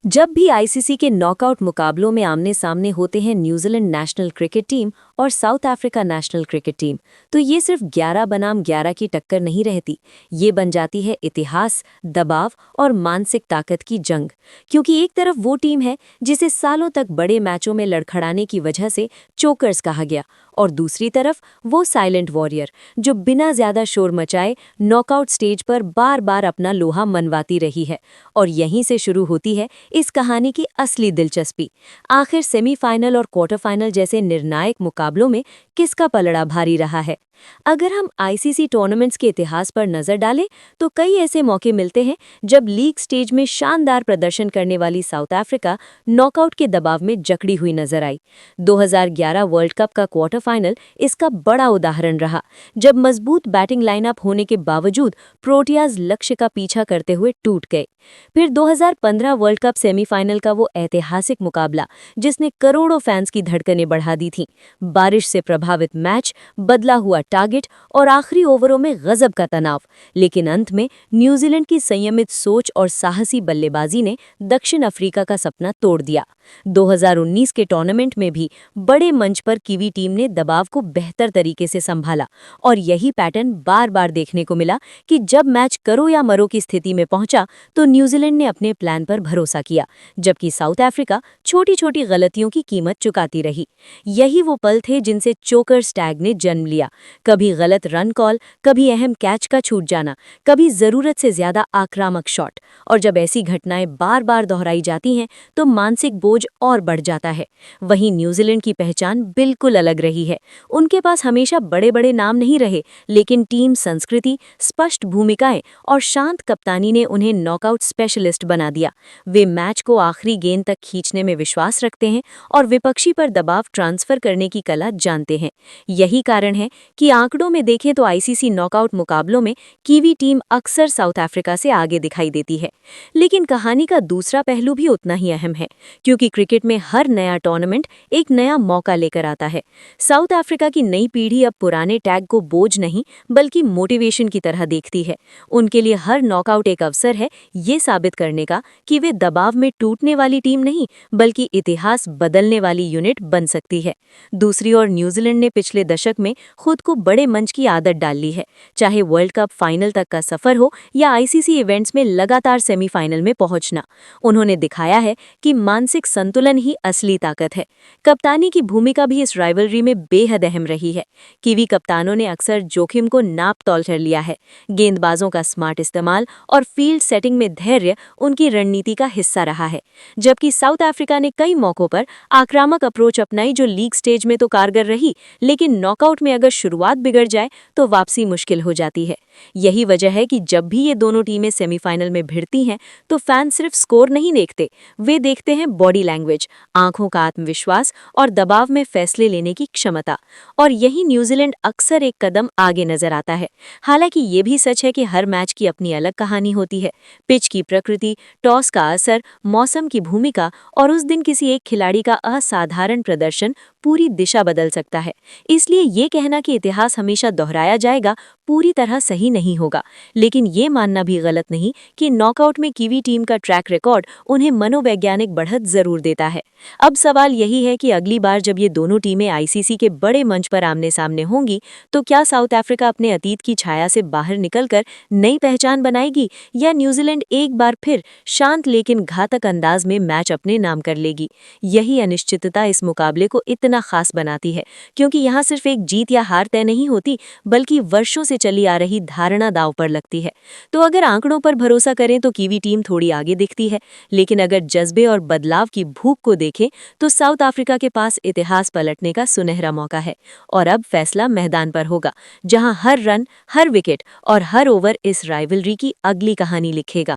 जब भी आईसीसी के नॉकआउट मुकाबलों में आमने सामने होते हैं न्यूजीलैंड नेशनल क्रिकेट टीम और south Africa national cricket team, तो ये सिर्फ 11 बनाम 11 की टक्कर नहीं रहती। ये बन जाती है इतिहास, दबाव और मानसिक ताकत की जंग। क्योंकि एक तरफ वो टीम है जिसे सालों तक बड़े मैचों में लड़खड़ाने की वजह से चोकर्स कहा गया, और दूसरी तरफ वो साइलेंट वॉरियर जो बिना ज्यादा शोर मचाए नॉकआउट स्टेज पर बार बार अपना लोहा मनवाती रही है। और यहीं से शुरू होती है इस कहानी की असली दिलचस्पी। आखिर सेमीफाइनल और क्वार्टर फाइनल जैसे निर्णायक मुकाबलों में किसका पलड़ा भारी रहा है? अगर हम आईसीसी टूर्नामेंट्स के इतिहास पर नजर डालें तो कई ऐसे मौके मिलते हैं जब लीग स्टेज में शानदार प्रदर्शन करने वाली साउथ अफ्रीका नॉकआउट के दबाव में जकड़ी हुई नजर आई। 2011 वर्ल्ड कप का क्वार्टर फाइनल इसका बड़ा उदाहरण रहा, जब मजबूत बैटिंग लाइनअप होने के बावजूद प्रोटियाज लक्ष्य का पीछा करते हुए टूट गए। फिर 2015 वर्ल्ड कप सेमीफाइनल का वो ऐतिहासिक मुकाबला जिसने करोड़ों फैंस की धड़कनें बढ़ा दी थीं। बारिश से प्रभावित मैच, बदला हुआ टारगेट और आखिरी ओवरों में गजब का तनाव, लेकिन अंत में न्यूजीलैंड की संयमित सोच और साहसी बल्लेबाजी ने दक्षिण अफ्रीका का सपना तोड़ दिया। 2019 के टूर्नामेंट में भी बड़े मंच पर कीवी टीम ने दबाव को बेहतर तरीके से संभाला, और यही पैटर्न बार बार देखने को मिला कि जब मैच करो या मरो की स्थिति में पहुंचा तो न्यूजीलैंड ने अपने प्लान पर भरोसा किया, जबकि साउथ अफ्रीका छोटी छोटी गलतियों की कीमत चुकाती रही। यही वो पल थे जिनसे चोकर्स टैग ने जन्म लिया। कभी गलत रन कॉल, कभी अहम कैच का छूट जाना, कभी जरूरत से ज्यादा आक्रामक शॉट। और जब ऐसी घटनाएं बार बार दोहराई जाती हैं तो मानसिक बोझ और बढ़ जाता है। वहीं न्यूजीलैंड की पहचान बिल्कुल अलग रही है। उनके पास हमेशा बड़े बड़े नाम नहीं रहे, लेकिन टीम संस्कृति, स्पष्ट भूमिकाएं और शांत कप्तानी ने उन्हें नॉकआउट स्पेशलिस्ट बना दिया। वे मैच को आखिरी गेंद तक खींचने में विश्वास रखते हैं और विपक्षी पर दबाव ट्रांसफर करने की कला जानते हैं। यही कारण है कि आंकड़ों में देखें तो आईसीसी नॉकआउट मुकाबलों में कीवी टीम अक्सर साउथ अफ्रीका से आगे दिखाई देती है। लेकिन कहानी का दूसरा पहलू भी उतना ही अहम है, क्योंकि क्रिकेट में हर नया टूर्नामेंट एक नया मौका लेकर आता है। साउथ अफ्रीका की नई पीढ़ी अब पुराने टैग को बोझ नहीं बल्कि मोटिवेशन की तरह देखती है। उनके लिए हर नॉकआउट एक अवसर है ये साबित करने का कि वे दबाव में टूटने वाली टीम नहीं बल्कि इतिहास बदलने वाली यूनिट बन सकती है। दूसरी ओर न्यूजीलैंड ने पिछले दशक में खुद को बड़े मंच की आदत डाल ली है, चाहे वर्ल्ड कप फाइनल तक का सफर हो या आईसीसी इवेंट्स में लगातार सेमीफाइनल में पहुंचना। उन्होंने दिखाया है कि मानसिक संतुलन ही असली ताकत है। कप्तानी की भूमिका भी इस राइवलरी में बेहद अहम रही है। कीवी कप्तानों ने अक्सर जोखिम को नाप तौल कर लिया है। गेंदबाजों का स्मार्ट इस्तेमाल और फील्ड सेटिंग में धैर्य उनकी रणनीति का हिस्सा रहा है, जबकि साउथ अफ्रीका ने कई मौकों पर आक्रामक अप्रोच अपनाई जो लीग स्टेज में तो कारगर रही, लेकिन नॉकआउट में अगर शुरुआत बिगड़ जाए तो वापसी मुश्किल हो जाती है। यही वजह है कि जब भी ये दोनों टीमें सेमीफाइनल में भिड़ती हैं तो फैन सिर्फ स्कोर नहीं देखते, वे देखते हैं बॉडी लैंग्वेज, आंखों का आत्मविश्वास और दबाव में फैसले लेने की क्षमता। और यही न्यूजीलैंड अक्सर एक कदम आगे नजर आता है। हालांकि ये भी सच है कि हर मैच की अपनी अलग कहानी होती है। पिच की प्रकृति, टॉस का असर, मौसम की भूमिका और उस दिन किसी एक खिलाड़ी का असाधारण प्रदर्शन पूरी दिशा बदल सकता है। इसलिए ये कहना कि इतिहास हमेशा दोहराया जाएगा पूरी तरह सही नहीं होगा, लेकिन ये मानना भी गलत नहीं कि नॉकआउट में कीवी टीम का ट्रैक रिकॉर्ड उन्हें मनोवैज्ञानिक बढ़त जरूर देता है। अब सवाल यही है कि अगली बार जब ये दोनों टीमें आईसीसी के बड़े मंच पर आमने सामने होंगी तो क्या साउथ अफ्रीका अपने अतीत की छाया से बाहर निकलकर नई पहचान बनाएगी, या न्यूजीलैंड एक बार फिर शांत लेकिन घातक अंदाज में मैच अपने नाम कर लेगी? यही अनिश्चितता इस मुकाबले को इतना खास बनाती है, क्योंकि यहाँ सिर्फ एक जीत या हार तय नहीं होती बल्कि वर्षों से चली आ रही धारणा दांव पर लगती है। तो अगर आंकड़ों पर भरोसा करें तो कीवी टीम थोड़ी आगे दिखती है, लेकिन अगर जज्बे और बदलाव की भूख को देखें तो साउथ अफ्रीका के पास इतिहास पलटने का सुनहरा मौका है। और अब फैसला मैदान पर होगा, जहां हर रन, हर विकेट और हर ओवर इस राइवलरी की अगली कहानी लिखेगा।